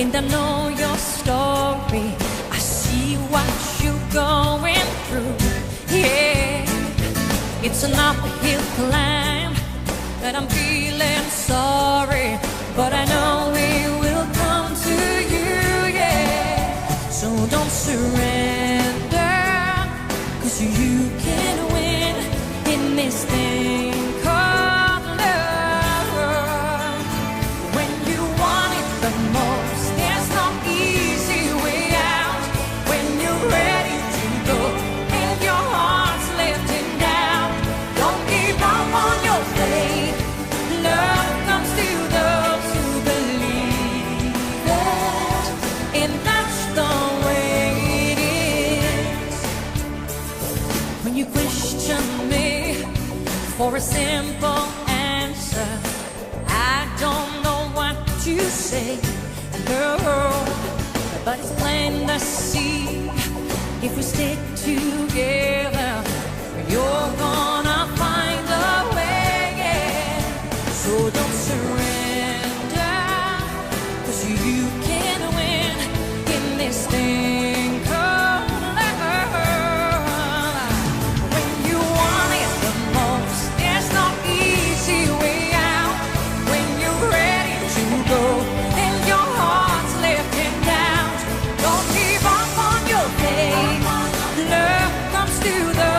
and I know your story. I see what you're going through. Yeah, it's an uphill climb, and I'm feeling sorry, but I know it will come to you. Yeah, so don't surrender, 'cause you can win in this thing called love. When you want it the most, there's no easy way out. When you're ready to go and your heart's lifting down, don't give up on your faith. Love comes to those who believe it, and that's the way it is. When you question me for a simple answer, I don't know what to say, no, but it's plain to see, if we stick together, you're gonna find a way, yeah. So don't surrender, 'cause you can win in this thing called love. When you want it the most, there's no easy way out. When you're ready to go and your heart's lifting down, don't give up on your faith. Love comes to the